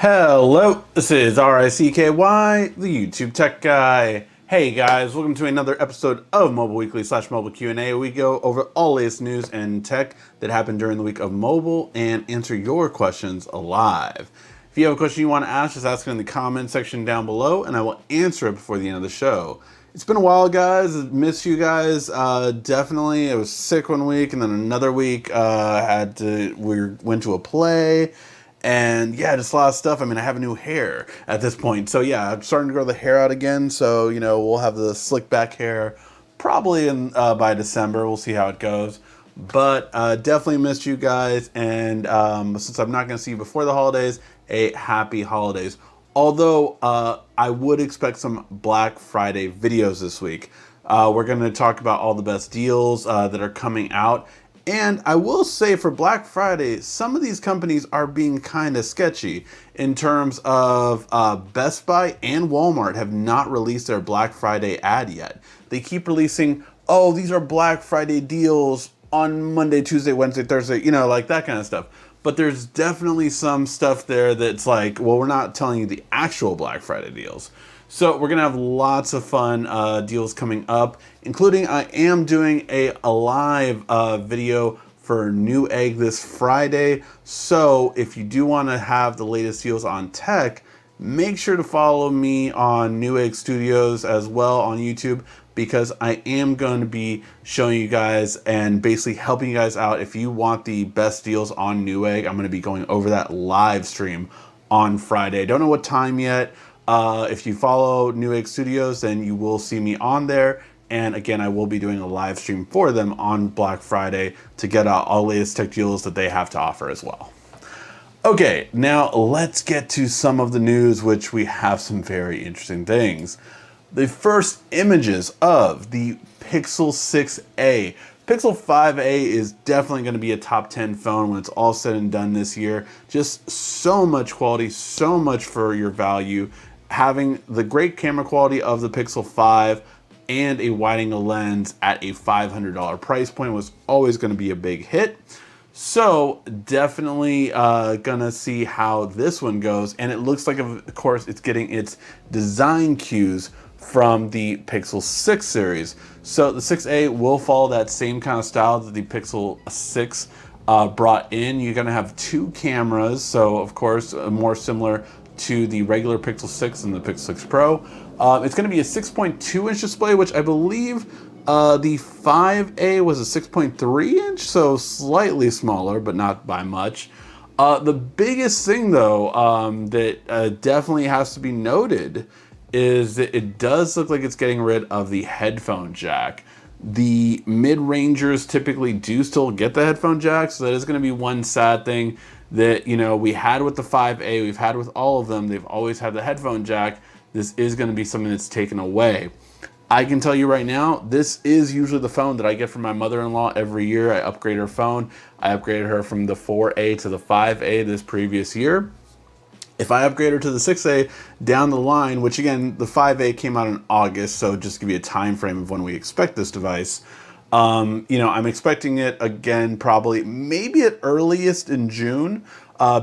Hello, this is RICKY, the YouTube Tech Guy. Hey guys, welcome to another episode of Mobile Weekly / Mobile Q&A. We go over all latest news and tech that happened during the week of mobile and answer your questions live. If you have a question you want to ask, just ask it in the comment section down below and I will answer it before the end of the show. It's been a while, guys. Miss you guys. Definitely. I was sick one week and then another week we went to a play. And yeah, just a lot of stuff. I mean, I have new hair at this point. So yeah, I'm starting to grow the hair out again. So, you know, we'll have the slick back hair probably by December. We'll see how it goes. But definitely missed you guys. And since I'm not going to see you before the holidays, a happy holidays. Although I would expect some Black Friday videos this week. We're going to talk about all the best deals that are coming out. And I will say for Black Friday, some of these companies are being kind of sketchy in terms of Best Buy and Walmart have not released their Black Friday ad yet. They keep releasing, oh, these are Black Friday deals on Monday, Tuesday, Wednesday, Thursday, you know, like that kind of stuff. But there's definitely some stuff there that's like, well, we're not telling you the actual Black Friday deals. So we're going to have lots of fun deals coming up, including I am doing a live video for Newegg this Friday. So if you do want to have the latest deals on tech, make sure to follow me on Newegg Studios as well on YouTube, because I am going to be showing you guys and basically helping you guys out. If you want the best deals on Newegg, I'm going to be going over that live stream on Friday. Don't know what time yet. If you follow Newegg Studios, then you will see me on there. And again, I will be doing a live stream for them on Black Friday to get out all latest tech deals that they have to offer as well. Okay, now let's get to some of the news, which we have some very interesting things. The first images of the Pixel 6a. Pixel 5a is definitely going to be a top 10 phone when it's all said and done this year. Just so much quality, so much for your value. Having the great camera quality of the Pixel 5 and a wide-angle lens at a $500 price point was always going to be a big hit. So definitely gonna see how this one goes. And it looks like, of course, it's getting its design cues from the Pixel 6 series. So the 6a will follow that same kind of style that the Pixel 6 brought in. You're gonna have two cameras, so of course more similar to the regular Pixel 6 and the Pixel 6 Pro. It's going to be a 6.2 inch display, which I believe the 5A was a 6.3 inch, so slightly smaller, but not by much. The biggest thing though that definitely has to be noted is that it does look like it's getting rid of the headphone jack. The mid-rangers typically do still get the headphone jack, so that is going to be one sad thing that, you know, we had with the 5A, we've had with all of them. They've always had the headphone jack. This is going to be something that's taken away. I can tell you right now, this is usually the phone that I get from my mother-in-law every year. I upgrade her phone. I upgraded her from the 4A to the 5A this previous year. If I upgrade her to the 6A down the line, which again, the 5A came out in August, so just to give you a time frame of when we expect this device, you know, I'm expecting it again, probably maybe at earliest in June,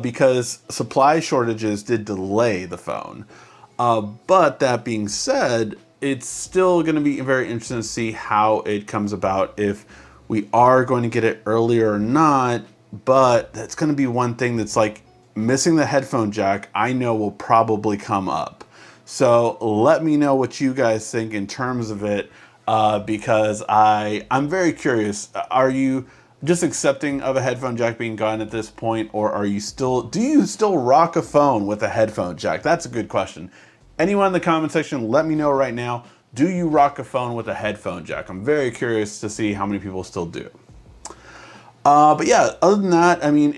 because supply shortages did delay the phone. But that being said, it's still going to be very interesting to see how it comes about, if we are going to get it earlier or not. But that's going to be one thing that's like missing the headphone jack, I know will probably come up. So let me know what you guys think in terms of it. Because I'm very curious. Are you just accepting of a headphone jack being gone at this point, or are you do you still rock a phone with a headphone jack? That's a good question. Anyone in the comment section, let me know right now. Do you rock a phone with a headphone jack? I'm very curious to see how many people still do. But yeah, other than that, I mean,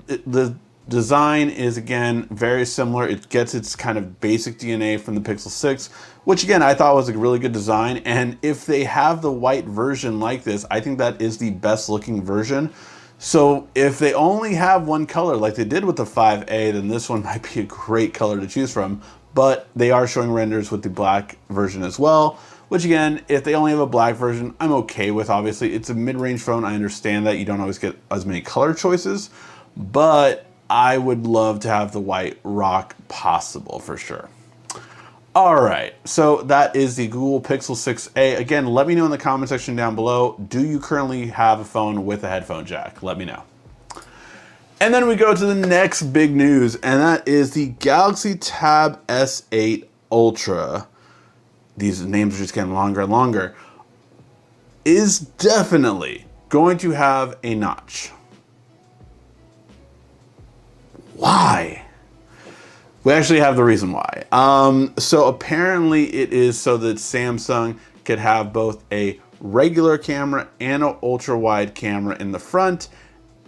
the design is, again, very similar. It gets its kind of basic DNA from the Pixel 6, which again, I thought was a really good design. And if they have the white version like this, I think that is the best looking version. So if they only have one color like they did with the 5A, then this one might be a great color to choose from. But they are showing renders with the black version as well, which again, if they only have a black version, I'm okay with. Obviously, it's a mid-range phone. I understand that you don't always get as many color choices, but I would love to have the white rock possible for sure. All right, so that is the Google Pixel 6a. Again, let me know in the comment section down below, do you currently have a phone with a headphone jack? Let me know. And then we go to the next big news, and that is the Galaxy Tab S8 Ultra. These names are just getting longer and longer. Is definitely going to have a notch. Why? We actually have the reason why. So apparently it is so that Samsung could have both a regular camera and an ultra wide camera in the front,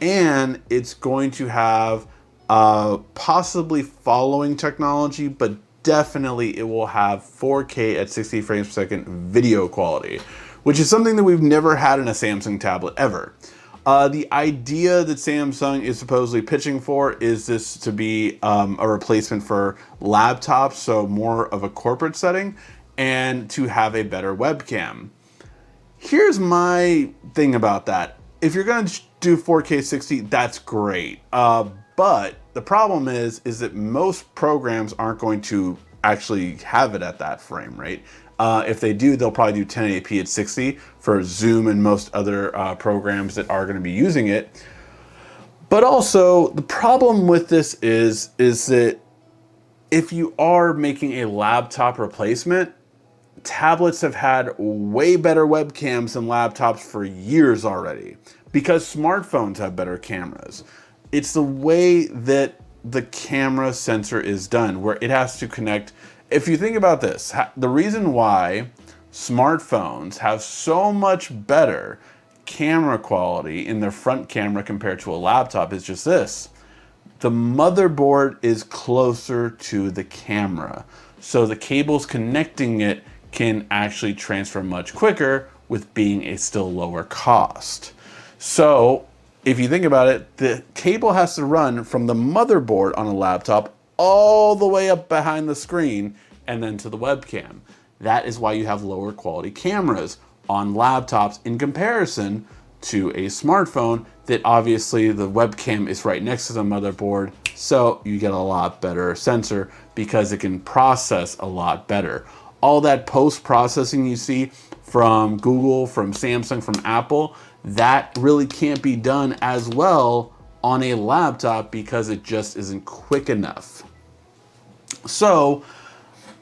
and it's going to have possibly following technology, but definitely it will have 4K at 60 frames per second video quality, which is something that we've never had in a Samsung tablet ever. The idea that Samsung is supposedly pitching for is this to be a replacement for laptops, so more of a corporate setting, and to have a better webcam. Here's my thing about that. If you're going to do 4K 60, that's great. But the problem is that most programs aren't going to actually have it at that frame rate. If they do, they'll probably do 1080p at 60 for Zoom and most other programs that are going to be using it. But also, the problem with this is that if you are making a laptop replacement, tablets have had way better webcams than laptops for years already because smartphones have better cameras. It's the way that the camera sensor is done, where it has to connect. If you think about this, the reason why smartphones have so much better camera quality in their front camera compared to a laptop is just this. The motherboard is closer to the camera, so the cables connecting it can actually transfer much quicker with being a still lower cost. So if you think about it, the cable has to run from the motherboard on a laptop all the way up behind the screen and then to the webcam. That is why you have lower quality cameras on laptops in comparison to a smartphone that obviously the webcam is right next to the motherboard, so you get a lot better sensor because it can process a lot better. All that post-processing you see from Google, from Samsung, from Apple, that really can't be done as well on a laptop because it just isn't quick enough. So,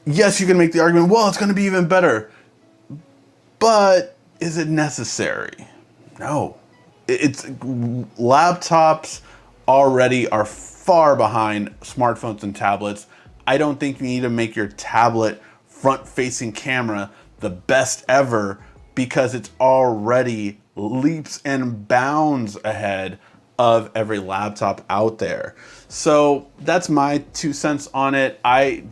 yes, you can make the argument, well, it's going to be even better. But is it necessary? No. Laptops already are far behind smartphones and tablets. I don't think you need to make your tablet front-facing camera the best ever because it's already leaps and bounds ahead of every laptop out there. So that's my 2 cents on it. I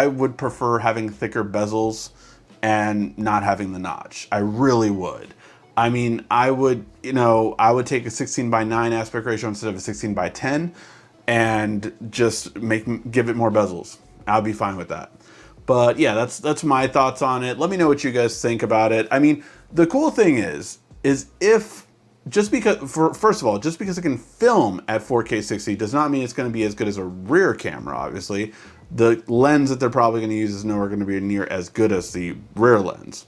would prefer having thicker bezels and not having the notch. I really would. I mean, I would take a 16:9 aspect ratio instead of a 16:10 and just give it more bezels. I'll be fine with that. But yeah, that's my thoughts on it. Let me know what you guys think about it. I mean, the cool thing is if just because it can film at 4K 60 does not mean it's going to be as good as a rear camera, obviously. The lens that they're probably going to use is nowhere going to be near as good as the rear lens.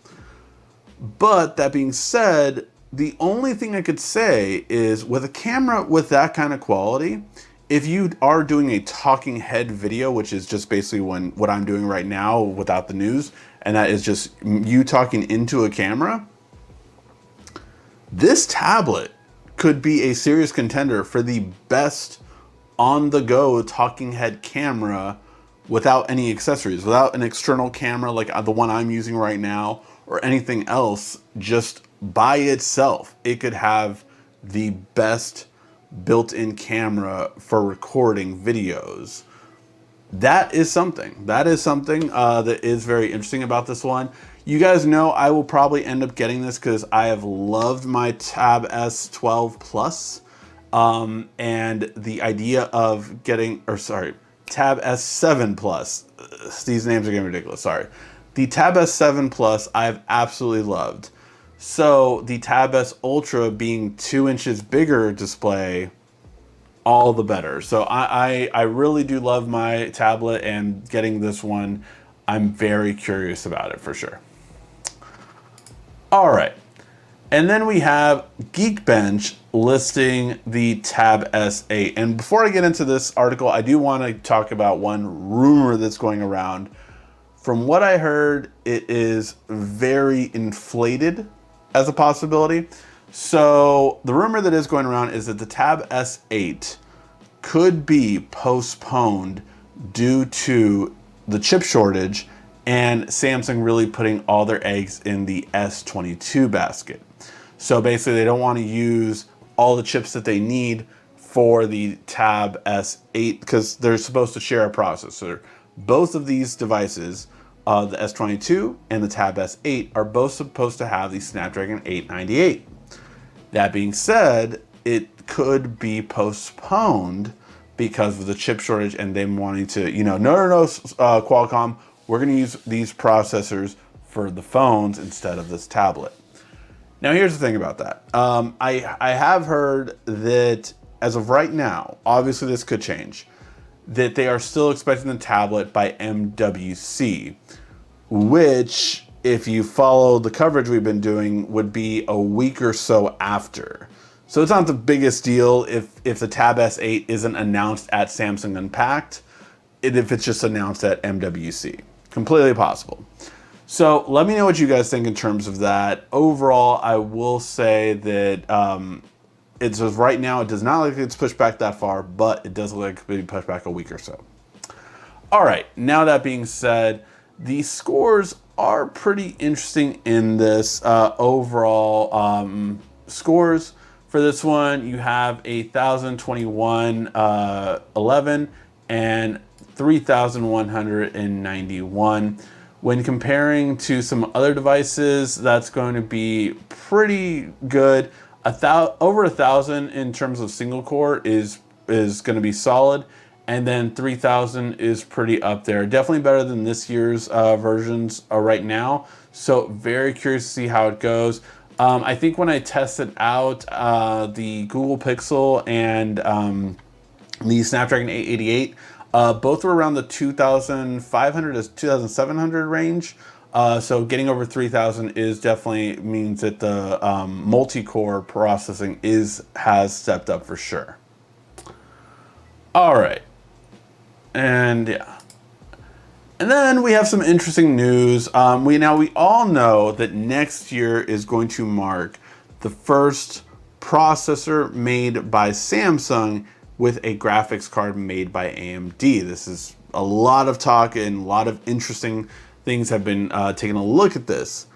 But that being said, the only thing I could say is with a camera with that kind of quality, if you are doing a talking head video, which is just basically what I'm doing right now without the news, and that is just you talking into a camera, this tablet could be a serious contender for the best on-the-go talking head camera without any accessories, without an external camera like the one I'm using right now or anything else. Just by itself, it could have the best built-in camera for recording videos. That is something that is very interesting about this one. You guys know I will probably end up getting this because I have loved my Tab S12 Plus, and the idea of getting, Tab S7 Plus. These names are getting ridiculous, sorry. The Tab S7 Plus I've absolutely loved. So the Tab S Ultra being 2 inches bigger display all the better. So I really do love my tablet, and getting this one, I'm very curious about it for sure. All right. And then we have Geekbench listing the Tab S8. And before I get into this article, I do want to talk about one rumor that's going around. From what I heard, it is very inflated as a possibility. So the rumor that is going around is that the Tab S8 could be postponed due to the chip shortage and Samsung really putting all their eggs in the S22 basket. So basically they don't want to use all the chips that they need for the Tab S8 because they're supposed to share a processor. Both of these devices, the S22 and the Tab S8, are both supposed to have the Snapdragon 898. That being said, it could be postponed because of the chip shortage and them wanting to, no, Qualcomm, we're going to use these processors for the phones instead of this tablet. Now, here's the thing about that. I have heard that as of right now, obviously this could change, that they are still expecting the tablet by MWC, which, if you follow the coverage we've been doing, would be a week or so after. So it's not the biggest deal if the Tab S8 isn't announced at Samsung Unpacked, if it's just announced at MWC. Completely possible. So let me know what you guys think in terms of that. Overall, I will say that it's just right now, it does not look like it's pushed back that far, but it does look like it could be pushed back a week or so. All right, now that being said, the scores are pretty interesting in this. Overall scores for this one, you have 1,021, 11, and 3,191. When comparing to some other devices, that's going to be pretty good. Over 1,000 in terms of single core is going to be solid, and then 3,000 is pretty up there. Definitely better than this year's versions right now. So very curious to see how it goes. I think when I tested out the Google Pixel and the Snapdragon 888, both were around the 2,500 to 2,700 range. So getting over 3,000 is definitely means that the multi-core processing has stepped up for sure. All right, and yeah, and then we have some interesting news. We all know that next year is going to mark the first processor made by Samsung with a graphics card made by AMD. This is a lot of talk and a lot of interesting things have been taking a look at this.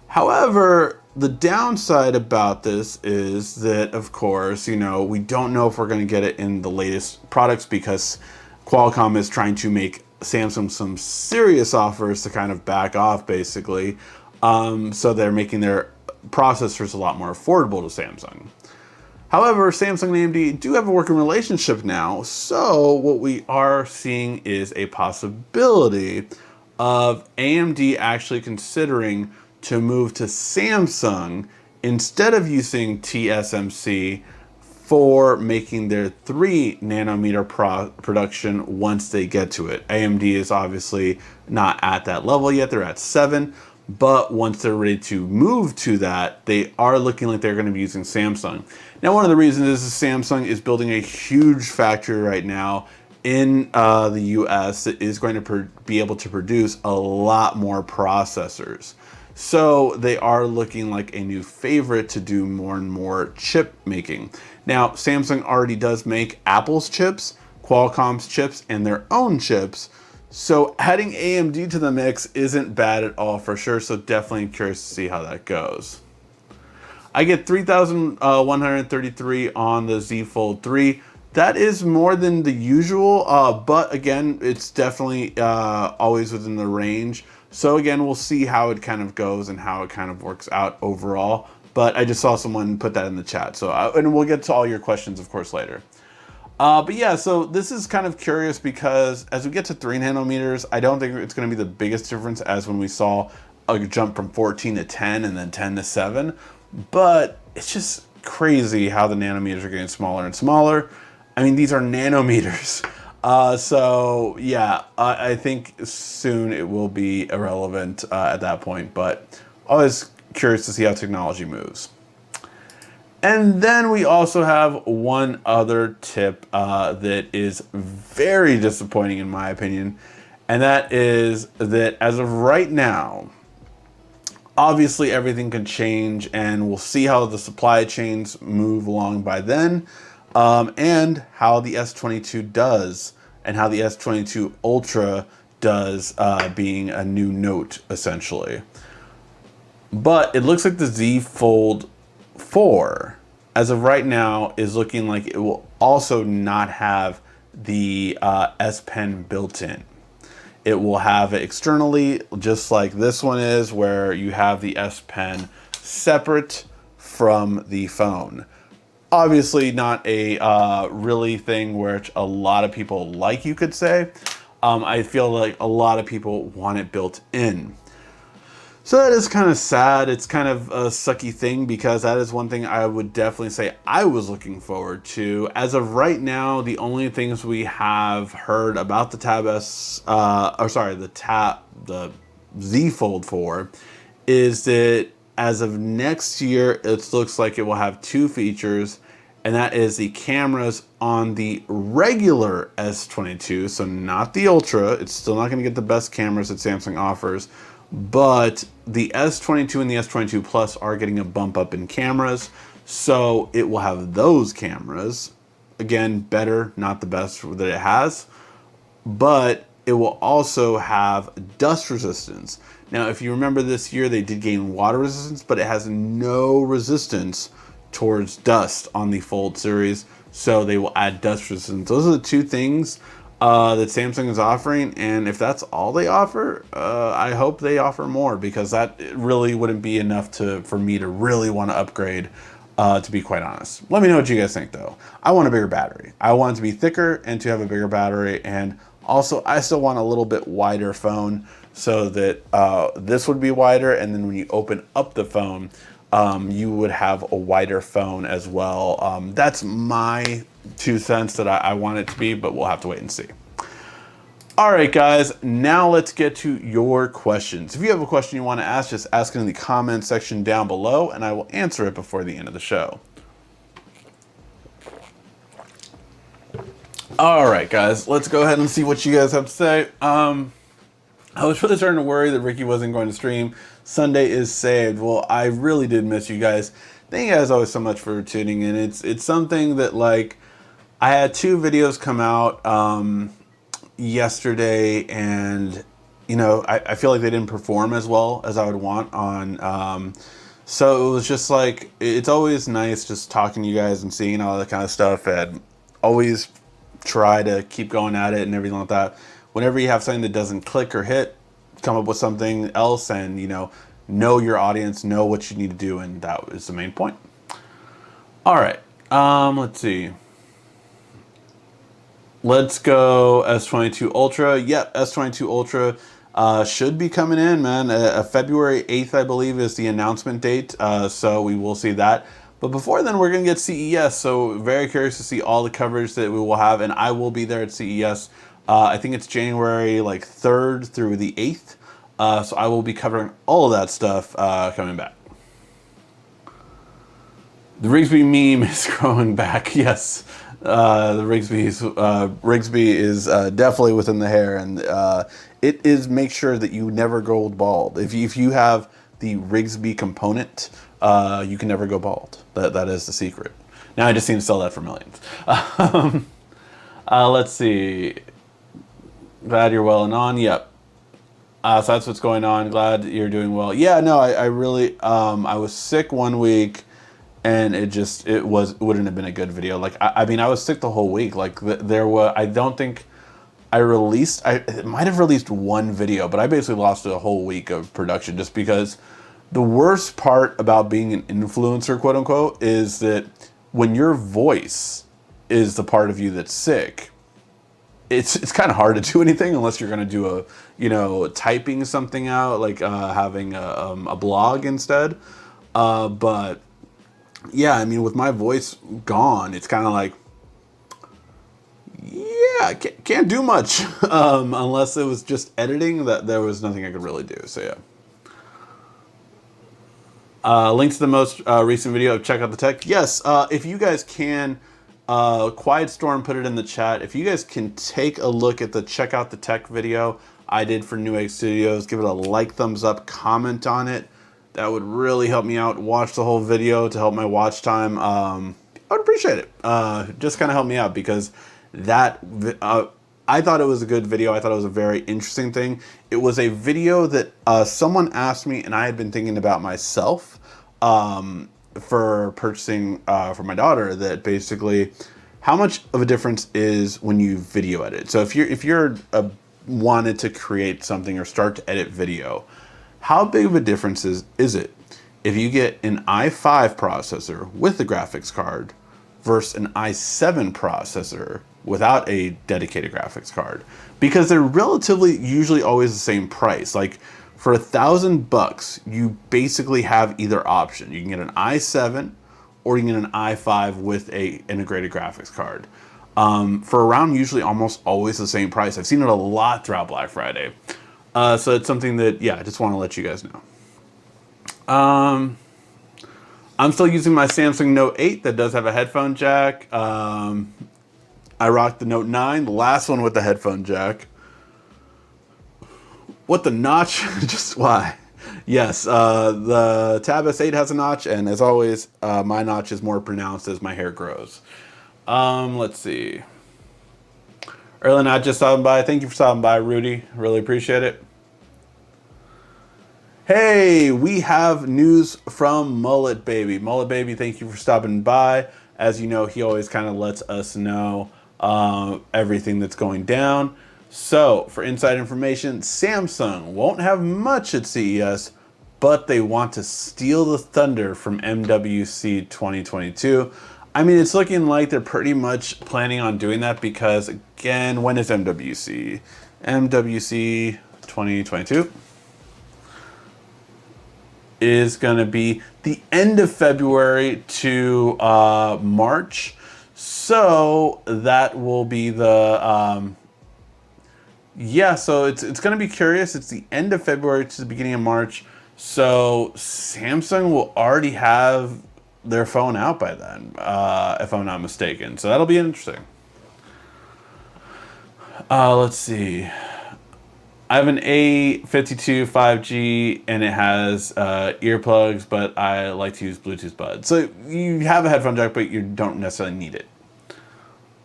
However, the downside about this is that, of course, we don't know if we're going to get it in the latest products because Qualcomm is trying to make Samsung some serious offers to kind of back off, basically. So they're making their processors a lot more affordable to Samsung. However, Samsung and AMD do have a working relationship now, so what we are seeing is a possibility of AMD actually considering to move to Samsung instead of using TSMC for making their 3 nanometer production once they get to it. AMD is obviously not at that level yet, they're at 7. But once they're ready to move to that, they are looking like they're going to be using Samsung. Now, one of the reasons is Samsung is building a huge factory right now in the US that is going to be able to produce a lot more processors. So they are looking like a new favorite to do more and more chip making. Now, Samsung already does make Apple's chips, Qualcomm's chips, and their own chips. So adding AMD to the mix isn't bad at all for sure, so definitely curious to see how that goes. I get 3,133 on the Z Fold 3. That is more than the usual, but again, it's definitely always within the range. So again, we'll see how it kind of goes and how it kind of works out overall. But I just saw someone put that in the chat, so and we'll get to all your questions, of course, later. But yeah, so this is kind of curious because as we get to 3 nanometers, I don't think it's going to be the biggest difference as when we saw a jump from 14 to 10 and then 10 to 7. But it's just crazy how the nanometers are getting smaller and smaller. I mean, these are nanometers. So yeah, I think soon it will be irrelevant at that point, but always curious to see how technology moves. And then we also have one other tip that is very disappointing in my opinion, and that is that as of right now, obviously everything can change, and we'll see how the supply chains move along by then, and how the S22 does, and how the S22 Ultra does, being a new Note essentially. But it looks like the Z Fold 4, as of right now, is looking like it will also not have the S Pen built in. It will have it externally, just like this one is, where you have the S Pen separate from the phone. Obviously not a really thing which a lot of people like, you could say. I feel like a lot of people want it built in. So that is kind of sad. It's kind of a sucky thing, because that is one thing I would definitely say I was looking forward to. As of right now, the only things we have heard about the the Z Fold 4 is that as of next year, it looks like it will have two features, and that is the cameras on the regular S22, so not the Ultra. It's still not going to get the best cameras that Samsung offers, but the S22 and the S22 Plus are getting a bump up in cameras, so it will have those cameras. Again, better, not the best that it has, but it will also have dust resistance. Now, if you remember this year, they did gain water resistance, but it has no resistance towards dust on the Fold series, so they will add dust resistance. Those are the two things that Samsung is offering, and if that's all they offer, I hope they offer more, because that really wouldn't be enough for me to really want to upgrade, to be quite honest. Let me know what you guys think though. I want a bigger battery. I want it to be thicker and to have a bigger battery, and also I still want a little bit wider phone, so that this would be wider, and then when you open up the phone, you would have a wider phone as well. That's my 2 cents that I want it to be, but we'll have to wait and see. All right, guys, now let's get to your questions. If you have a question you want to ask, just ask it in the comment section down below, and I will answer it before the end of the show. All right, guys, let's go ahead and see what you guys have to say. I was really starting to worry that Ricky wasn't going to stream. Sunday is saved. Well, I really did miss you guys. Thank you guys always so much for tuning in. It's something that, like, I had 2 videos come out yesterday, and you know, I feel like they didn't perform as well as I would want on. So it was just like, it's always nice just talking to you guys and seeing all that kind of stuff, and always try to keep going at it and everything like that. Whenever you have something that doesn't click or hit, come up with something else, and you know your audience, know what you need to do, and that is the main point. All right, let's see. Let's go S22 Ultra. Yep, S22 Ultra should be coming in, man. February 8th, I believe, is the announcement date, so we will see that. But before then, we're going to get CES, so very curious to see all the coverage that we will have, and I will be there at CES. I think it's January like 3rd through the 8th, so I will be covering all of that stuff coming back. The Rigsby meme is growing back, yes. The Rigsby is definitely within the hair, and it is make sure that you never go bald. If you have the Rigsby component, you can never go bald. That is the secret. Now I just need to sell that for millions. Let's see. Glad you're well and on. Yep. So that's what's going on. Glad you're doing well. Yeah, no, I really, I was sick one week, and it wouldn't have been a good video. Like, I mean, I was sick the whole week. Like, I don't think I might have released one video, but I basically lost a whole week of production, just because the worst part about being an influencer, quote unquote, is that when your voice is the part of you that's sick, it's kind of hard to do anything unless you're going to do typing something out, like having a blog instead. But yeah, I mean, with my voice gone, it's kind of like, yeah, can't do much unless it was just editing. That there was nothing I could really do. So yeah. Link to the most recent video of Check Out the Tech. Yes, if you guys can, Quiet Storm put it in the chat. If you guys can take a look at the Check Out the Tech video I did for Newegg Studios, give it a like, thumbs up, comment on it. That would really help me out. Watch the whole video to help my watch time. I would appreciate it. Just kind of help me out because that I thought it was a good video. I thought it was a very interesting thing. It was a video that someone asked me, and I had been thinking about myself for purchasing for my daughter. That basically, how much of a difference is when you video edit? So if you're wanted to create something or start to edit video, how big of a difference is it if you get an i5 processor with the graphics card versus an i7 processor without a dedicated graphics card? Because they're relatively usually always the same price. Like for $1,000, you basically have either option. You can get an i7 or you can get an i5 with a integrated graphics card. For around usually almost always the same price. I've seen it a lot throughout Black Friday. So it's something that, yeah, I just want to let you guys know. I'm still using my Samsung Note 8 that does have a headphone jack. I rocked the Note 9, the last one with the headphone jack. What, the notch? Just why? Yes, the Tab S8 has a notch, and as always, my notch is more pronounced as my hair grows. Let's see. Early Not just stopping by. Thank you for stopping by, Rudy. Really appreciate it. Hey, we have news from Mullet Baby. Mullet Baby, thank you for stopping by. As you know, he always kind of lets us know everything that's going down. So, for inside information, Samsung won't have much at CES, but they want to steal the thunder from MWC 2022. I mean, it's looking like they're pretty much planning on doing that because, again, when is MWC? MWC 2022 is going to be the end of February to March. So that will be the, yeah, so it's going to be curious. It's the end of February to the beginning of March. So Samsung will already have their phone out by then, if I'm not mistaken. So that'll be interesting. Let's see. I have an A52 5G and it has earplugs, but I like to use Bluetooth buds. So you have a headphone jack, but you don't necessarily need it.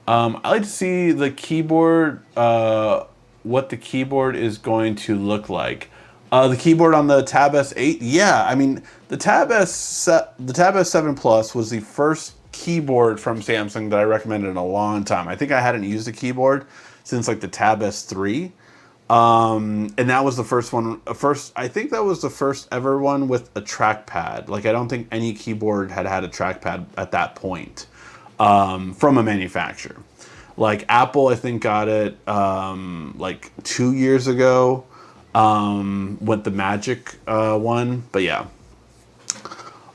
I like to see the keyboard, what the keyboard is going to look like. The keyboard on the Tab S8, yeah, I mean, the Tab S7 Plus was the first keyboard from Samsung that I recommended in a long time. I think I hadn't used a keyboard since like the Tab S3. And that was the first one, I think that was the first ever one with a trackpad. Like, I don't think any keyboard had a trackpad at that point, from a manufacturer. Like Apple, I think got it, like 2 years ago, with the Magic, one, but yeah.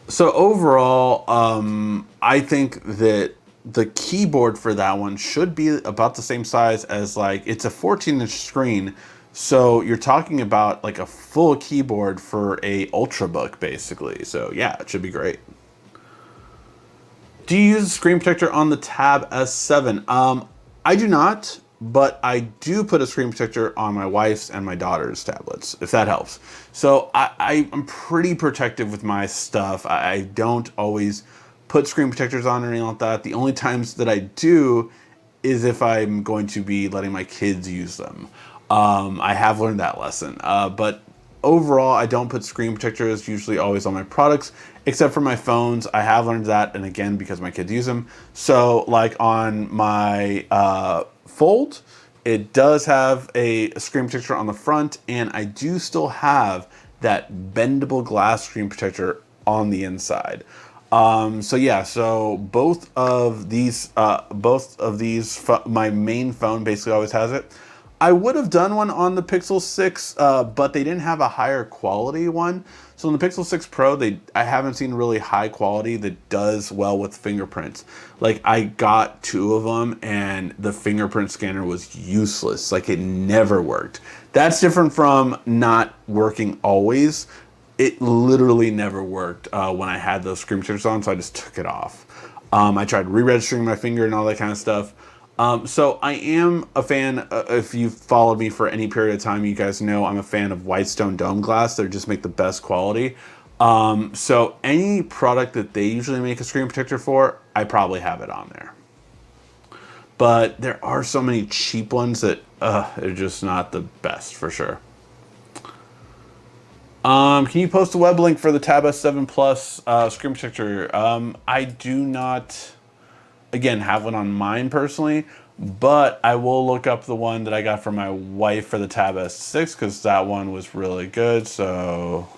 So overall, I think that the keyboard for that one should be about the same size as, like, it's a 14-inch screen. So you're talking about like a full keyboard for a Ultrabook, basically. So yeah, it should be great. Do you use a screen protector on the Tab S7? I do not, but I do put a screen protector on my wife's and my daughter's tablets, if that helps. So I'm pretty protective with my stuff. I don't always put screen protectors on or anything like that. The only times that I do is if I'm going to be letting my kids use them. I have learned that lesson. But overall, I don't put screen protectors usually always on my products, except for my phones. I have learned that, and again, because my kids use them. So like on my Fold, it does have a screen protector on the front, and I do still have that bendable glass screen protector on the inside. So yeah, so both of these, my main phone basically always has it. I would have done one on the Pixel 6, but they didn't have a higher quality one. So in the Pixel 6 Pro, I haven't seen really high quality that does well with fingerprints. Like, I got 2 of them, and the fingerprint scanner was useless. Like, it never worked. That's different from not working always. It literally never worked when I had those screen protectors on, so I just took it off. I tried re-registering my finger and all that kind of stuff. So I am a fan, if you've followed me for any period of time, you guys know I'm a fan of Whitestone Dome Glass. They just make the best quality. So any product that they usually make a screen protector for, I probably have it on there. But there are so many cheap ones that they're just not the best for sure. Can you post a web link for the Tab S7 Plus screen protector? I do not, again, have one on mine personally, but I will look up the one that I got from my wife for the Tab S6 because that one was really good. So,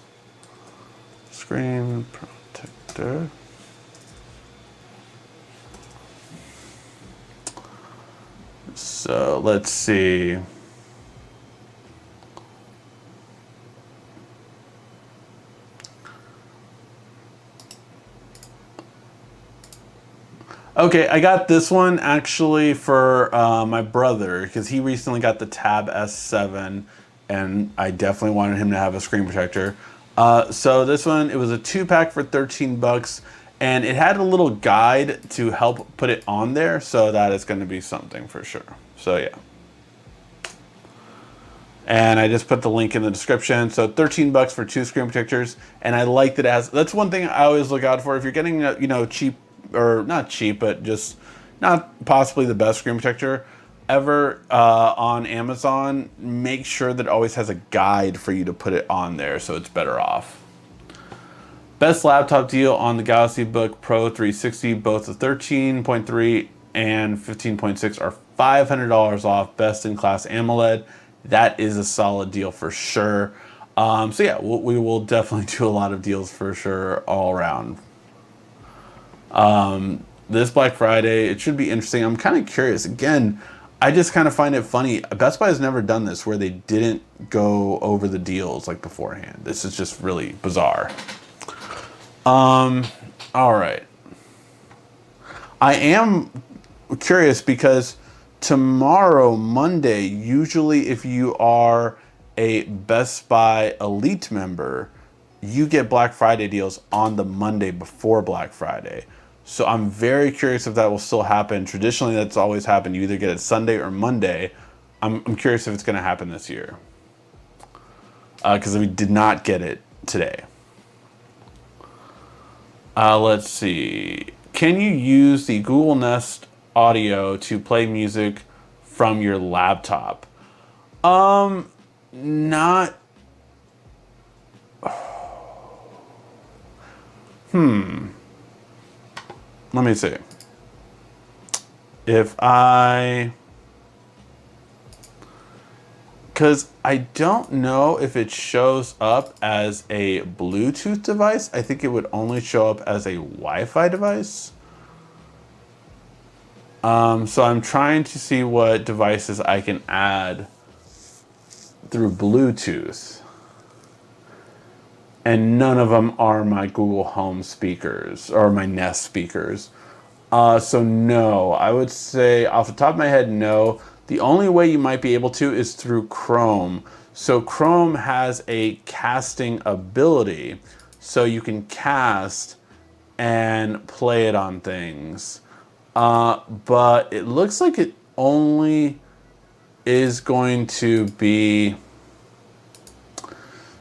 screen protector. So, let's see. Okay, I got this one actually for my brother because he recently got the Tab S7 and I definitely wanted him to have a screen protector. So this one, it was a 2-pack for 13 bucks and it had a little guide to help put it on there, so that is going to be something for sure. So yeah. And I just put the link in the description. So 13 bucks for 2 screen protectors, and I like that it has, that's one thing I always look out for. If you're getting, you know, cheap, or not cheap, but just not possibly the best screen protector ever on Amazon, make sure that it always has a guide for you to put it on there so it's better off. Best laptop deal on the Galaxy Book Pro 360, both the 13.3 and 15.6 are $500 off. Best in class AMOLED. That is a solid deal for sure. So yeah, we will definitely do a lot of deals for sure all around. This Black Friday, it should be interesting. I'm kind of curious. Again, I just kind of find it funny. Best Buy has never done this where they didn't go over the deals like beforehand. This is just really bizarre. All right. I am curious because tomorrow, Monday, usually if you are a Best Buy Elite member, you get Black Friday deals on the Monday before Black Friday. So I'm very curious if that will still happen. Traditionally, that's always happened. You either get it Sunday or Monday. I'm curious if it's going to happen this year. Because we did not get it today. Let's see. Can you use the Google Nest Audio to play music from your laptop? Not... Let me see. If I... Because I don't know if it shows up as a Bluetooth device. I think it would only show up as a Wi-Fi device. So I'm trying to see what devices I can add through Bluetooth. And none of them are my Google Home speakers or my Nest speakers. So no, I would say off the top of my head, no. The only way you might be able to is through Chrome. So Chrome has a casting ability. So you can cast and play it on things. But it looks like it only is going to be...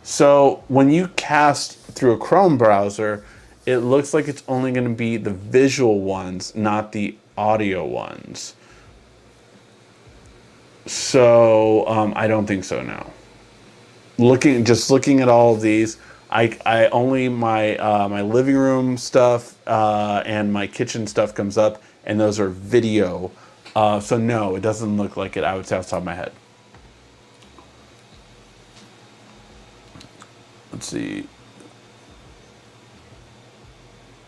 So when you cast through a Chrome browser, it looks like it's only going to be the visual ones, not the audio ones. So I don't think so now. Just looking at all of these, I only my my living room stuff and my kitchen stuff comes up, and those are video. So no, it doesn't look like it. I would say off the top of my head. Let's see.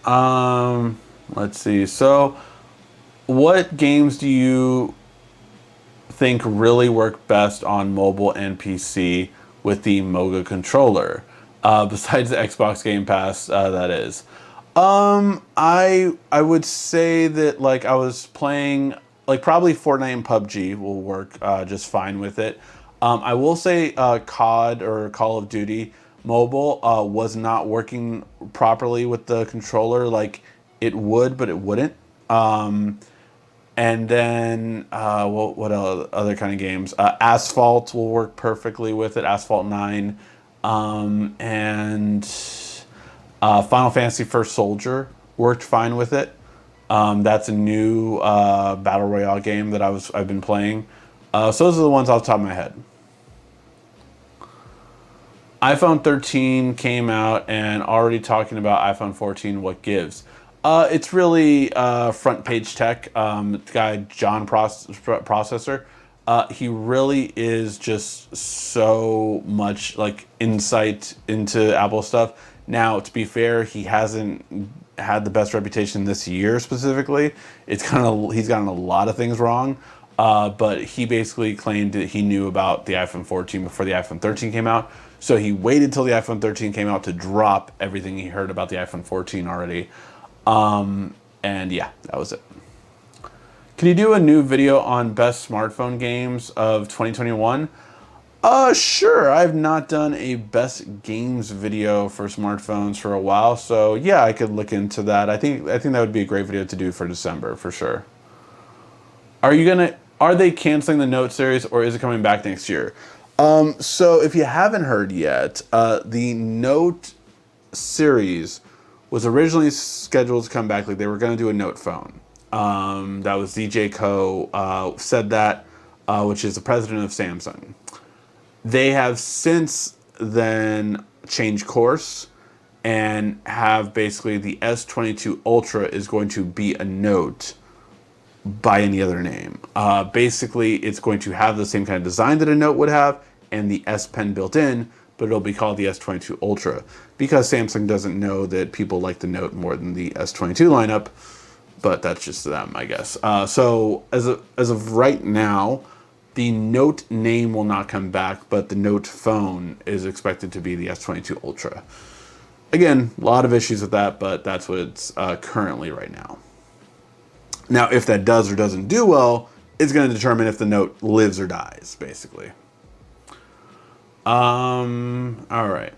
Let's see. So, what games do you think really work best on mobile and PC with the Moga controller, besides the Xbox Game Pass, that is. I would say that like I was playing like probably Fortnite and PUBG will work just fine with it. I will say COD or Call of Duty Mobile was not working properly with the controller. Like it would, but it wouldn't. And then what other kind of games? Asphalt will work perfectly with it. Asphalt 9, and Final Fantasy First Soldier worked fine with it. That's a new battle royale game that I've been playing. So those are the ones off the top of my head. iPhone 13 came out, and already talking about iPhone 14, what gives? It's really front page tech. The guy John Processor. He really is just so much like insight into Apple stuff. Now, to be fair, he hasn't had the best reputation this year specifically. He's gotten a lot of things wrong. But he basically claimed that he knew about the iPhone 14 before the iPhone 13 came out. So he waited till the iPhone 13 came out to drop everything he heard about the iPhone 14 already. And yeah, that was it. Can you do a new video on best smartphone games of 2021? Sure. I've not done a best games video for smartphones for a while, so yeah, I could look into that. I think that would be a great video to do for December for sure. Are they canceling the Note series, or is it coming back next year? So if you haven't heard yet, the Note series was originally scheduled to come back. Like they were going to do a Note phone. That was DJ Ko said that, which is the president of Samsung. They have since then changed course and have basically the S22 Ultra is going to be a Note by any other name. Basically, it's going to have the same kind of design that a Note would have and the S Pen built in, but it'll be called the S22 Ultra because Samsung doesn't know that people like the Note more than the S22 lineup, but that's just them, I guess. So as of right now, the Note name will not come back, but the Note phone is expected to be the S22 Ultra. Again, a lot of issues with that, but that's what it's currently right now. Now, if that does or doesn't do well, it's going to determine if the Note lives or dies, basically. All right.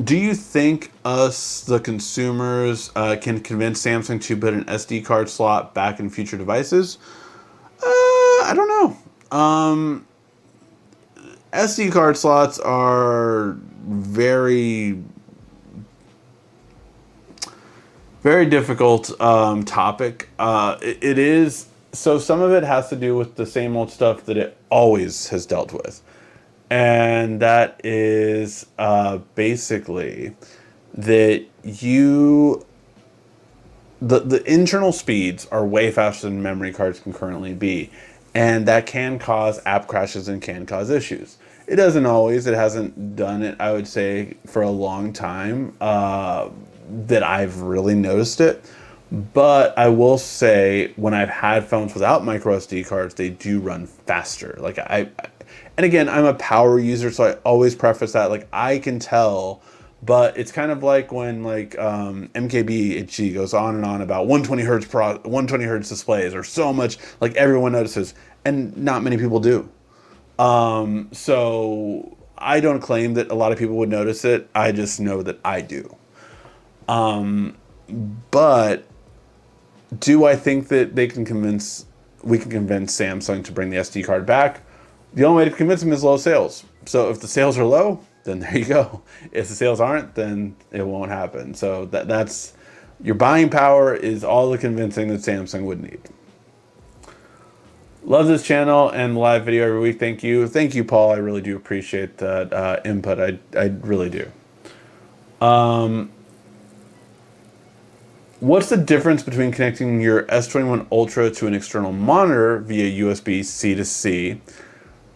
Do you think us, the consumers, can convince Samsung to put an SD card slot back in future devices? I don't know. SD card slots are very, very difficult topic. It is, so some of it has to do with the same old stuff that it always has dealt with. And that is basically that the internal speeds are way faster than memory cards can currently be. And that can cause app crashes and can cause issues. It doesn't always. It hasn't done it, I would say, for a long time that I've really noticed it. But I will say when I've had phones without micro SD cards, they do run faster. Like and again, I'm a power user, so I always preface that. Like I can tell, but it's kind of like when like MKBHD goes on and on about 120 hertz displays or so much. Like everyone notices, and not many people do. So I don't claim that a lot of people would notice it. I just know that I do. But do I think that we can convince Samsung to bring the SD card back? The only way to convince them is low sales. So if the sales are low, then there you go. If the sales aren't, then it won't happen. So that's your buying power is all the convincing that Samsung would need. Love this channel and live video every week. Thank you. Thank you, Paul. I really do appreciate that input. I really do. What's the difference between connecting your S21 Ultra to an external monitor via USB-C to C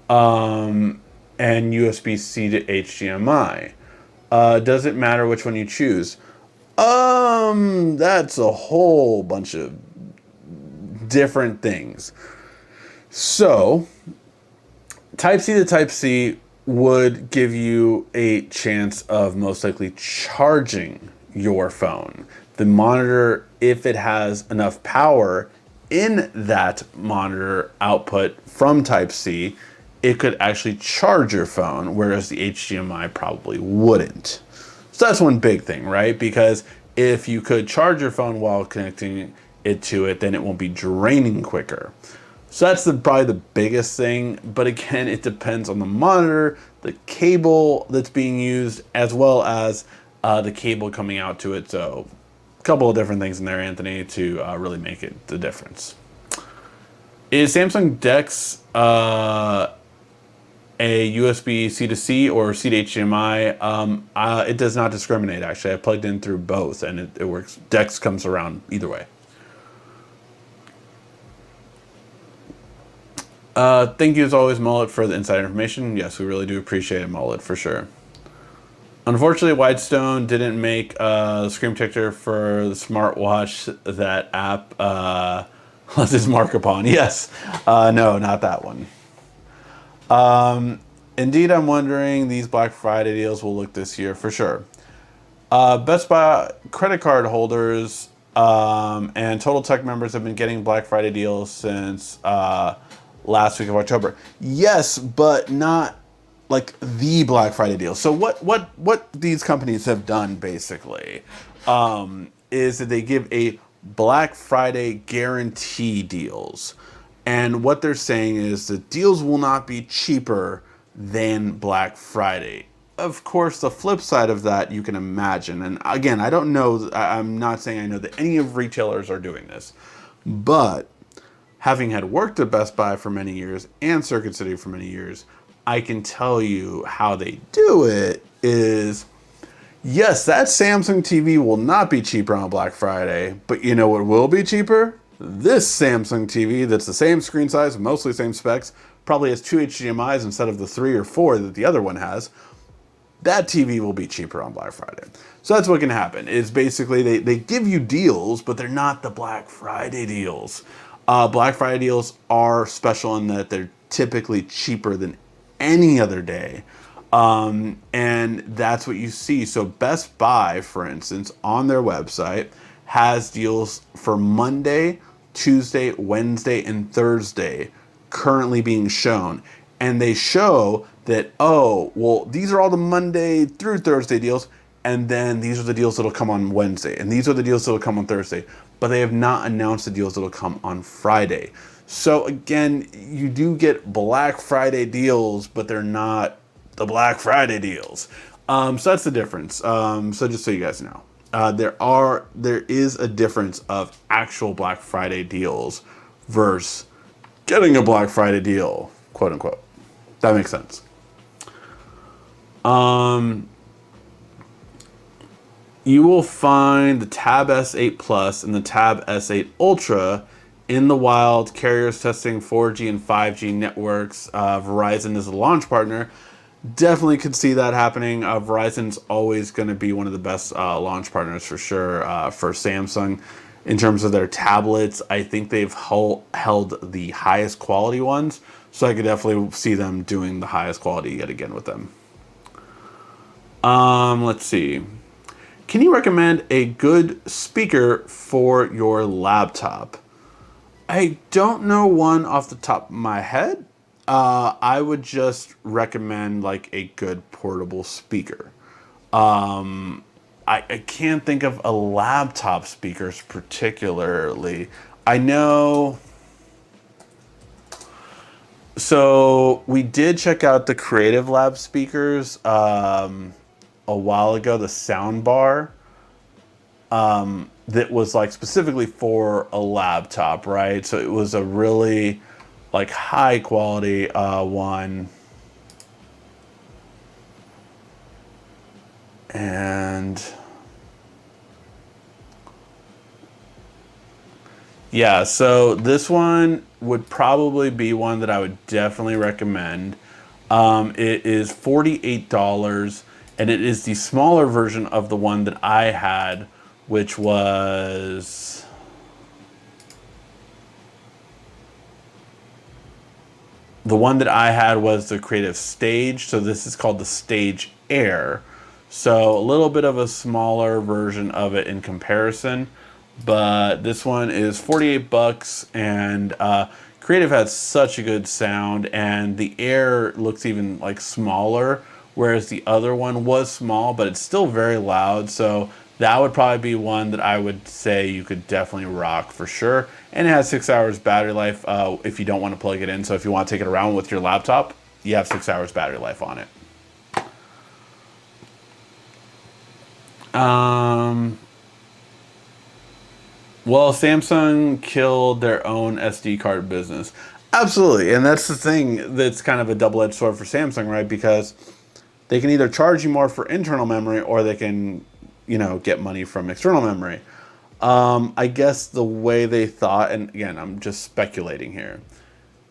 and USB-C to HDMI? Does it matter which one you choose? That's a whole bunch of different things. So Type-C to Type-C would give you a chance of most likely charging your phone. The monitor, if it has enough power in that monitor output from Type-C, it could actually charge your phone, whereas the HDMI probably wouldn't. So that's one big thing, right? Because if you could charge your phone while connecting it to it, then it won't be draining quicker. So that's probably the biggest thing. But again, it depends on the monitor, the cable that's being used, as well as the cable coming out to it. So a couple of different things in there, Anthony, to really make it the difference. Is Samsung DeX a USB C to C or C to HDMI? It does not discriminate, actually. I plugged in through both, and it works. DeX comes around either way. Thank you as always, Mullet, for the inside information. Yes, we really do appreciate it, Mullet, for sure. Unfortunately, Whitestone didn't make a screen protector for the smartwatch that app lets us mark upon. Yes. No, not that one. Indeed, I'm wondering these Black Friday deals will look this year for sure. Best Buy credit card holders and Total Tech members have been getting Black Friday deals since last week of October. Yes, but not like the Black Friday deal. So what these companies have done basically is that they give a Black Friday guarantee deals. And what they're saying is the deals will not be cheaper than Black Friday. Of course, the flip side of that you can imagine. And again, I don't know, I'm not saying I know that any of retailers are doing this. But having had worked at Best Buy for many years and Circuit City for many years, I can tell you how they do it is, yes, that Samsung TV will not be cheaper on Black Friday, but you know what will be cheaper? This Samsung TV that's the same screen size, mostly same specs, probably has 2 HDMIs instead of the 3 or 4 that the other one has. That TV will be cheaper on Black Friday. So that's what can happen. Is basically they give you deals, but they're not the Black Friday deals. Black Friday deals are special in that they're typically cheaper than any other day. And that's what you see. So Best Buy, for instance, on their website has deals for Monday, Tuesday, Wednesday, and Thursday currently being shown. And they show that, oh, well, these are all the Monday through Thursday deals, and then these are the deals that'll come on Wednesday, and these are the deals that'll come on Thursday. But they have not announced the deals that'll come on Friday. So again, you do get Black Friday deals, but they're not the Black Friday deals. So that's the difference. So just so you guys know. There is a difference of actual Black Friday deals versus getting a Black Friday deal, quote unquote. That makes sense. You will find the Tab S8 Plus and the Tab S8 Ultra in the wild. Carriers testing 4G and 5G networks. Verizon is a launch partner. Definitely could see that happening. Verizon's always going to be one of the best launch partners for sure for Samsung. In terms of their tablets, I think they've held the highest quality ones. So I could definitely see them doing the highest quality yet again with them. Let's see. Can you recommend a good speaker for your laptop? I don't know one off the top of my head. I would just recommend like a good portable speaker. I can't think of a laptop speakers particularly. I know. So we did check out the Creative Lab speakers a while ago, the sound bar that was like specifically for a laptop, right? So it was a really like high quality one. And yeah, so this one would probably be one that I would definitely recommend. It is $48, and it is the smaller version of the one that I had, which was The one that I had was the Creative Stage, so this is called the Stage Air. So a little bit of a smaller version of it in comparison, but this one is 48 bucks, and Creative has such a good sound, and the Air looks even like smaller, whereas the other one was small, but it's still very loud. So that would probably be one that I would say you could definitely rock for sure. And it has 6 hours battery life if you don't want to plug it in. So if you want to take it around with your laptop, you have 6 hours battery life on it. Well, Samsung killed their own SD card business. Absolutely. And that's the thing that's kind of a double-edged sword for Samsung, right? Because they can either charge you more for internal memory, or they can, get money from external memory. I guess the way they thought, and again, I'm just speculating here,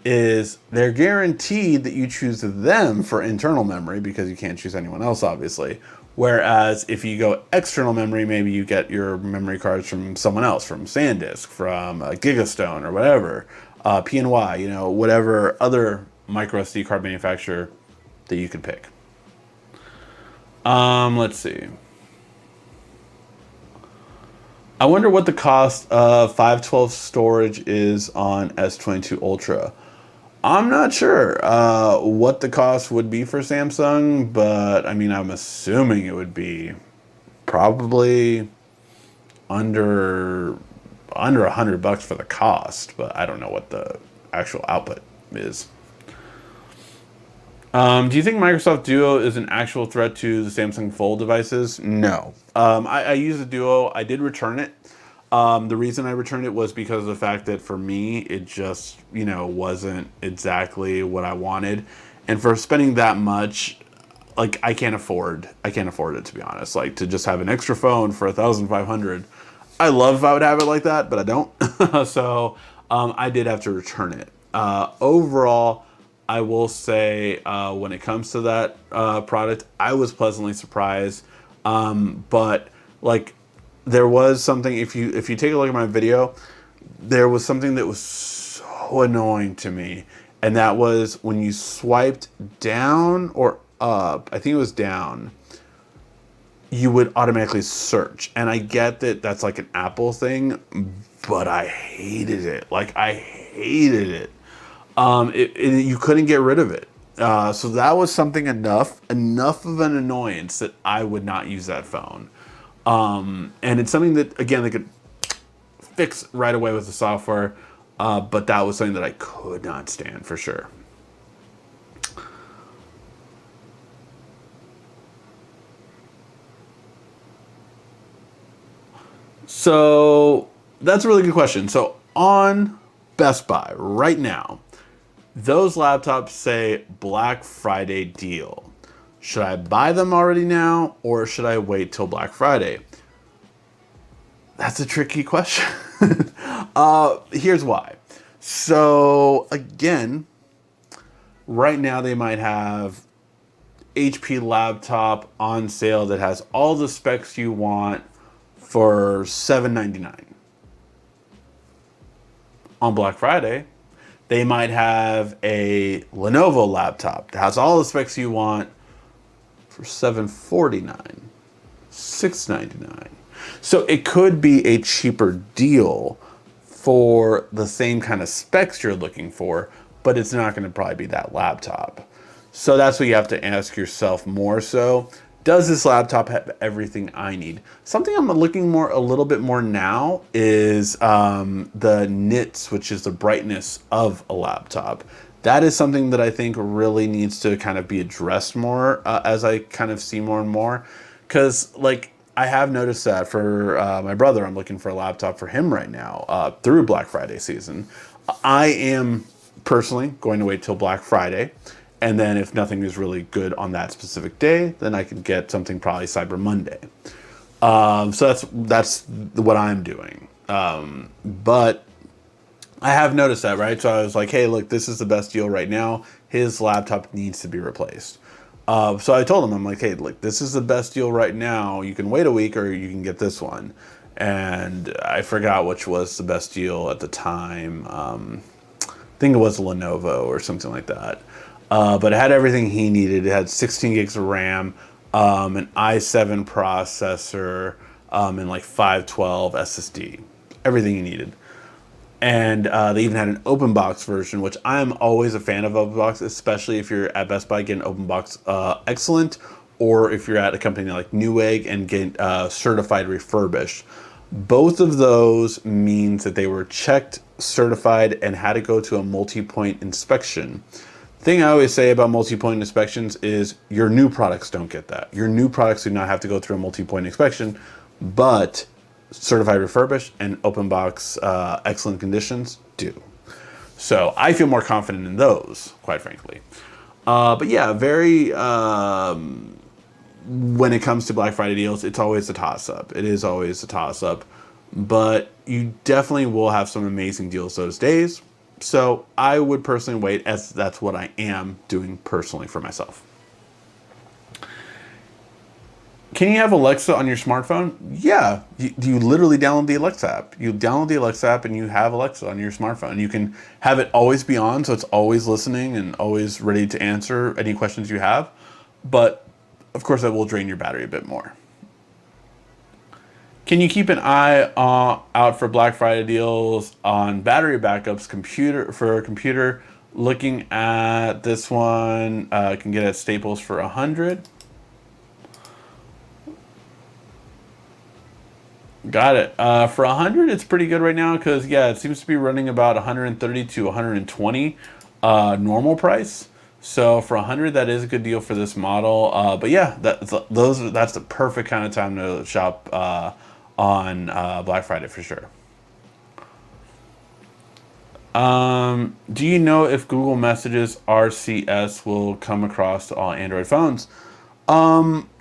is they're guaranteed that you choose them for internal memory because you can't choose anyone else, obviously. Whereas if you go external memory, maybe you get your memory cards from someone else, from SanDisk, from Gigastone, or whatever, PNY, whatever other micro SD card manufacturer that you could pick. Let's see. I wonder what the cost of 512 storage is on S22 Ultra. I'm not sure what the cost would be for Samsung, but I'm assuming it would be probably under $100 for the cost, but I don't know what the actual output is. Do you think Microsoft Duo is an actual threat to the Samsung Fold devices? No. I use the Duo. I did return it. The reason I returned it was because of the fact that for me, it just, wasn't exactly what I wanted. And for spending that much, like, I can't afford it, to be honest. Like, to just have an extra phone for $1,500. I love if I would have it like that, but I don't. So, I did have to return it. Overall, I will say, when it comes to that product, I was pleasantly surprised. But like, there was something, if you take a look at my video, there was something that was so annoying to me. And that was when you swiped down or up, I think it was down, you would automatically search. And I get that that's like an Apple thing, but I hated it. Like, I hated it. You couldn't get rid of it. So that was something enough of an annoyance that I would not use that phone. And it's something that, again, they could fix right away with the software. But that was something that I could not stand for sure. So that's a really good question. So on Best Buy right now, those laptops say Black Friday deal. Should I buy them already now, or should I wait till Black Friday? That's a tricky question. Here's why. So again, right now they might have HP laptop on sale that has all the specs you want for $799. On Black Friday, they might have a Lenovo laptop that has all the specs you want for $749, $699. So it could be a cheaper deal for the same kind of specs you're looking for, but it's not going to probably be that laptop. So that's what you have to ask yourself more so. Does this laptop have everything I need? Something I'm looking a little bit more now is the nits, which is the brightness of a laptop. That is something that I think really needs to kind of be addressed more as I kind of see more and more. Because, like, I have noticed that for my brother, I'm looking for a laptop for him right now through Black Friday season. I am personally going to wait till Black Friday. And then if nothing is really good on that specific day, then I can get something probably Cyber Monday. So that's what I'm doing. But I have noticed that, right? So I was like, hey, look, this is the best deal right now. His laptop needs to be replaced. So I told him, I'm like, hey, look, this is the best deal right now. You can wait a week or you can get this one. And I forgot which was the best deal at the time. I think it was a Lenovo or something like that. But it had everything he needed. It had 16 gigs of RAM, an i7 processor, and like 512 SSD. Everything you needed. And they even had an open box version, which I'm always a fan of open box, especially if you're at Best Buy getting open box excellent, or if you're at a company like Newegg and get certified refurbished. Both of those means that they were checked, certified, and had to go to a multi-point inspection. Thing I always say about multi-point inspections is your new products don't get that. Your new products do not have to go through a multi-point inspection, but certified refurbished and open box excellent conditions do. So I feel more confident in those, quite frankly. But yeah, very when it comes to Black Friday deals, it's always a toss-up. It is always a toss-up. But you definitely will have some amazing deals those days. So I would personally wait, as that's what I am doing personally for myself. Can you have Alexa on your smartphone? Yeah, you literally download the Alexa app. You download the Alexa app and you have Alexa on your smartphone. You can have it always be on, so it's always listening and always ready to answer any questions you have. But of course, that will drain your battery a bit more. Can you keep an eye out for Black Friday deals on battery backups? For a computer, looking at this one, can get at Staples for $100. Got it. For $100, it's pretty good right now because yeah, it seems to be running about $130 to $120 normal price. So for $100, that is a good deal for this model. But yeah, that's the perfect kind of time to shop on Black Friday for sure. Do you know if Google Messages RCS will come across to all Android phones?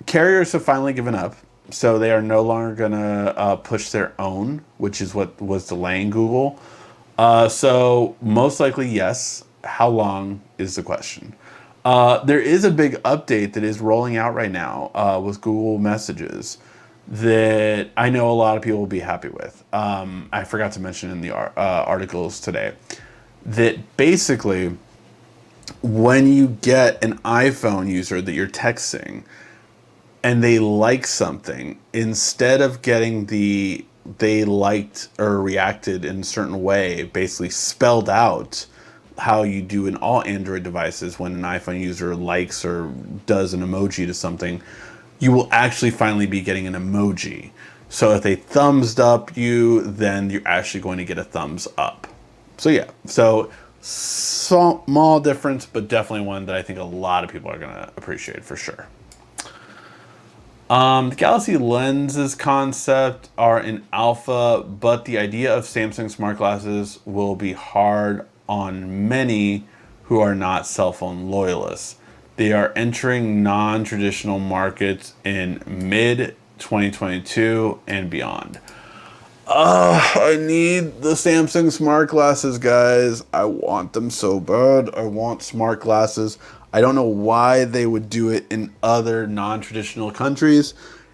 Carriers have finally given up. So they are no longer going to push their own, which is what was delaying Google. So most likely, yes. How long is the question? There is a big update that is rolling out right now with Google Messages that I know a lot of people will be happy with. I forgot to mention in the articles today that basically when you get an iPhone user that you're texting and they like something, instead of getting they liked or reacted in a certain way, basically spelled out how you do in all Android devices when an iPhone user likes or does an emoji to something, you will actually finally be getting an emoji. So if they thumbs up you, then you're actually going to get a thumbs up. So yeah, so small difference, but definitely one that I think a lot of people are going to appreciate for sure. The Galaxy lenses concept are in alpha, but the idea of Samsung smart glasses will be hard on many who are not cell phone loyalists. They are entering non-traditional markets in mid-2022 and beyond. I need the Samsung smart glasses, guys. I want them so bad. I want smart glasses. I don't know why they would do it in other non-traditional countries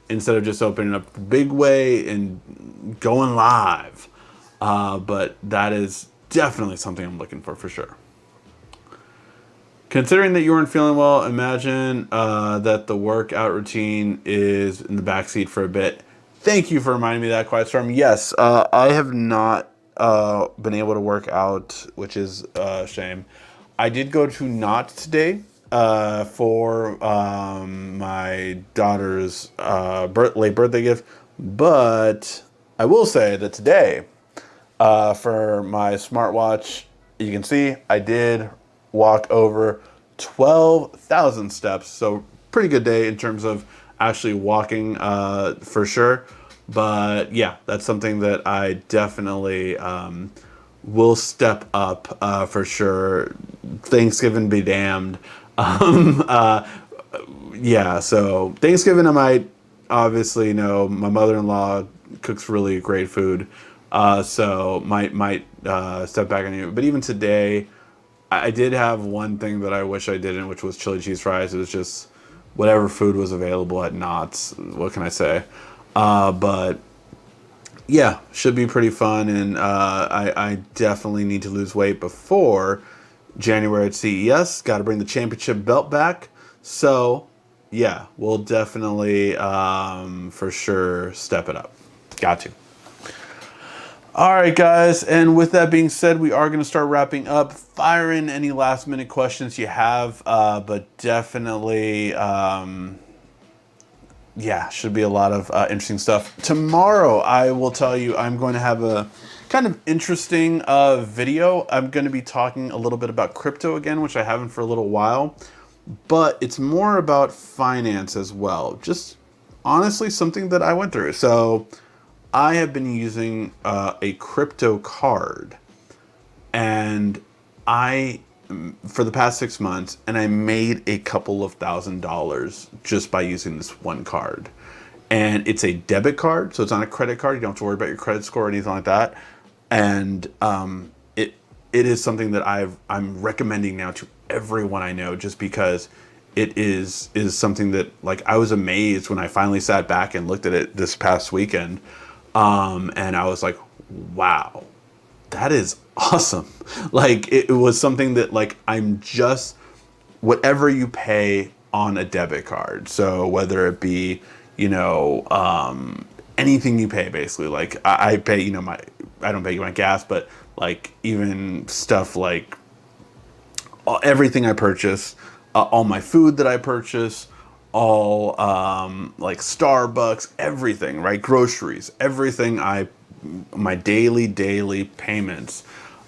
instead of just opening up the big way and going live. But that is definitely something I'm looking for sure. Considering that you weren't feeling well, imagine that the workout routine is in the backseat for a bit. Thank you for reminding me of that, Quiet Storm. Yes, I have not been able to work out, which is a shame. I did go to Knot today for my daughter's late birthday gift, but I will say that today, for my smartwatch, you can see I did walk over 12,000 steps, so pretty good day in terms of actually walking for sure. But yeah, that's something that I definitely will step up for sure. Thanksgiving be damned. Yeah, so Thanksgiving I might obviously know my mother-in-law cooks really great food, so might step back on you. But even today, I did have one thing that I wish I didn't, which was chili cheese fries. It was just whatever food was available at Knott's. What can I say? But yeah, should be pretty fun. And I definitely need to lose weight before January at CES. Got to bring the championship belt back. So, yeah, we'll definitely, for sure, step it up. Got to. All right, guys. And with that being said, we are going to start wrapping up. Fire in any last minute questions you have, but definitely, yeah, should be a lot of interesting stuff. Tomorrow, I will tell you, I'm going to have a kind of interesting video. I'm going to be talking a little bit about crypto again, which I haven't for a little while, but it's more about finance as well. Just honestly, something that I went through. So I have been using a crypto card, and for the past 6 months, and I made a couple of $1,000s just by using this one card. And it's a debit card, so it's not a credit card. You don't have to worry about your credit score or anything like that. And it is something that I'm recommending now to everyone I know, just because it is something that, like, I was amazed when I finally sat back and looked at it this past weekend. And I was like, wow, that is awesome. Like, it was something that, like, whatever you pay on a debit card. So whether it be, anything you pay, basically, like I pay, I don't pay my gas, but like even stuff like everything I purchase, all my food that I purchase, all like Starbucks, everything, right? Groceries, everything my daily payments,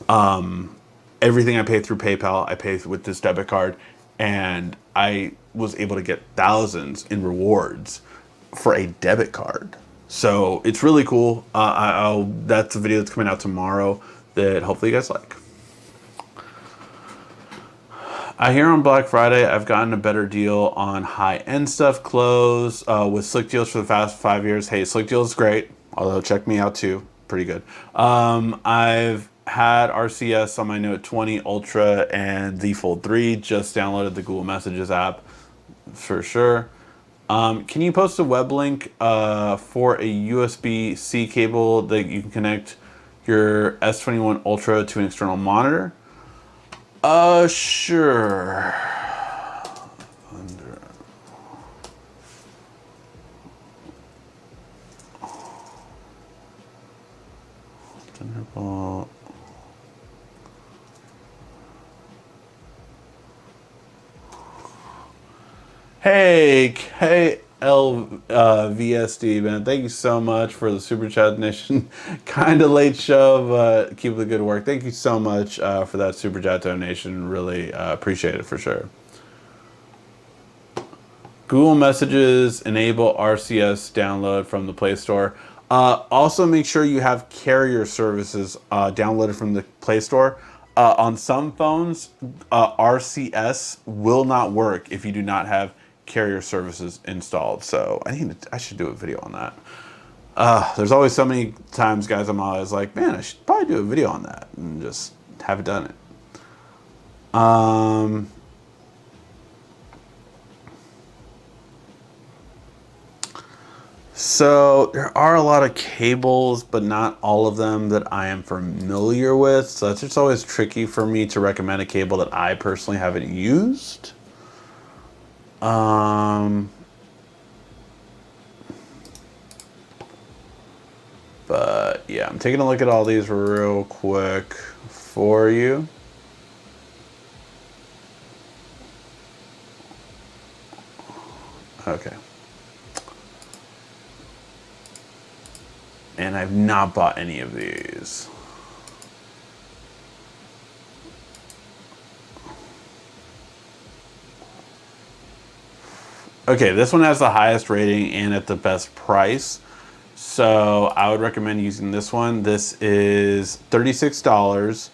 everything I pay through PayPal, I pay with this debit card, and I was able to get thousands in rewards for a debit card. So it's really cool. That's a video that's coming out tomorrow that hopefully you guys like. I hear on Black Friday I've gotten a better deal on high-end stuff, clothes, with Slick Deals for the past 5 years. Hey, Slick Deals is great, although check me out too. Pretty good. I've had RCS on my Note 20 Ultra and the Fold 3. Just downloaded the Google Messages app for sure. Can you post a web link for a USB-C cable that you can connect your S21 Ultra to an external monitor? Sure. Thunderbolt. Hey, VSD, man. Thank you so much for the Super Chat donation. Kind of late show, but keep up the good work. Thank you so much for that Super Chat donation. Really appreciate it for sure. Google Messages enable RCS download from the Play Store. Also, make sure you have carrier services downloaded from the Play Store. On some phones, RCS will not work if you do not have carrier services installed. So I should do a video on that. There's always so many times, guys, I'm always like, man, I should probably do a video on that, and just haven't done it. So there are a lot of cables, but not all of them that I am familiar with. So it's just always tricky for me to recommend a cable that I personally haven't used. But yeah, I'm taking a look at all these real quick for you. Okay. And I've not bought any of these. Okay, this one has the highest rating and at the best price. So I would recommend using this one. This is $36,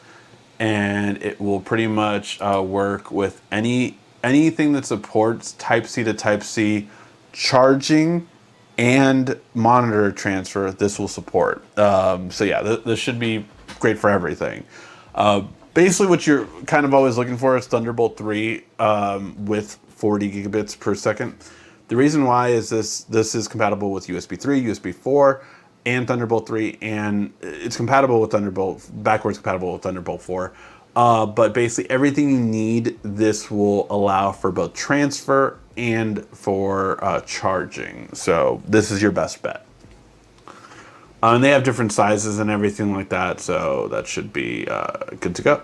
and it will pretty much work with anything that supports Type-C to Type-C charging and monitor transfer. This will support. So yeah, this should be great for everything. Basically what you're kind of always looking for is Thunderbolt 3 with 40 gigabits per second. The reason why is this is compatible with USB 3, USB 4, and Thunderbolt 3, and it's compatible with backwards compatible with Thunderbolt 4. But basically everything you need, this will allow for both transfer and for charging. So this is your best bet. And they have different sizes and everything like that, so that should be good to go.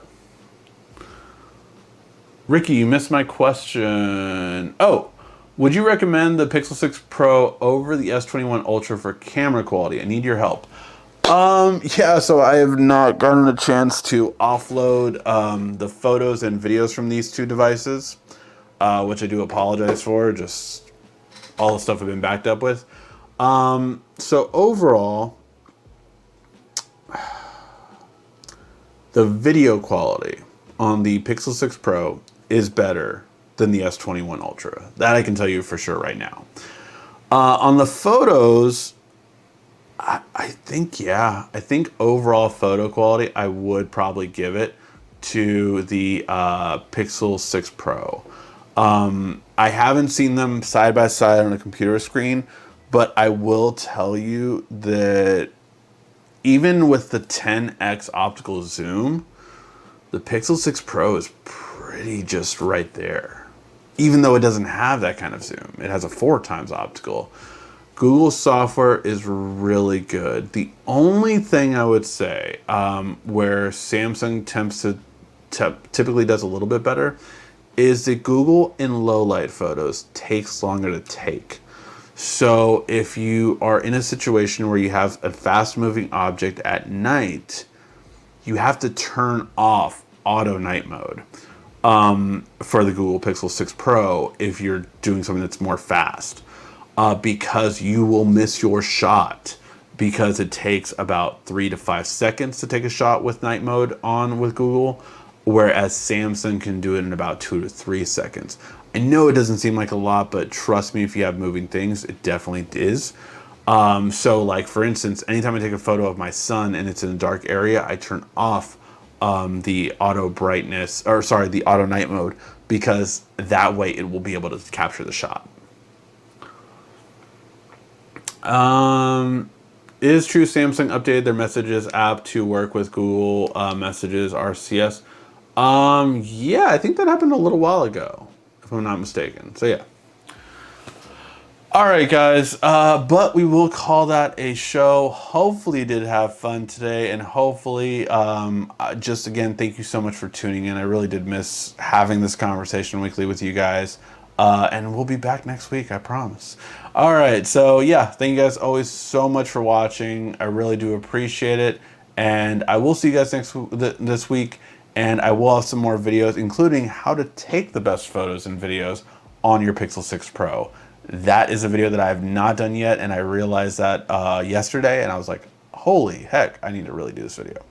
Ricky, you missed my question. Oh, would you recommend the Pixel 6 Pro over the S21 Ultra for camera quality? I need your help. Yeah, so I have not gotten a chance to offload the photos and videos from these two devices, which I do apologize for, just all the stuff I've been backed up with. So overall, the video quality on the Pixel 6 Pro is better than the S21 Ultra. That I can tell you for sure right now. On the photos, I think overall photo quality, I would probably give it to the Pixel 6 Pro. I haven't seen them side by side on a computer screen, but I will tell you that even with the 10x optical zoom, the Pixel 6 Pro is pretty just right there. Even though it doesn't have that kind of zoom, it has a 4x optical. Google's software is really good. The only thing I would say where Samsung typically does a little bit better is that Google in low light photos takes longer to take. So if you are in a situation where you have a fast moving object at night, you have to turn off auto night mode for the Google Pixel 6 Pro if you're doing something that's more fast. Because you will miss your shot because it takes about 3 to 5 seconds to take a shot with night mode on with Google, whereas Samsung can do it in about 2 to 3 seconds. I know it doesn't seem like a lot, but trust me, if you have moving things, it definitely is. So like for instance, anytime I take a photo of my son and it's in a dark area, I turn off the auto night mode, because that way it will be able to capture the shot. Is true Samsung updated their Messages app to work with Google Messages RCS? Yeah, I think that happened a little while ago, if I'm not mistaken. So yeah. All right, guys, but we will call that a show. Hopefully you did have fun today, and hopefully, just again, thank you so much for tuning in. I really did miss having this conversation weekly with you guys. And we'll be back next week, I promise. All right, so yeah, thank you guys always so much for watching. I really do appreciate it, and I will see you guys this week, and I will have some more videos, including how to take the best photos and videos on your Pixel 6 Pro. That is a video that I have not done yet, and I realized that yesterday, and I was like, holy heck, I need to really do this video.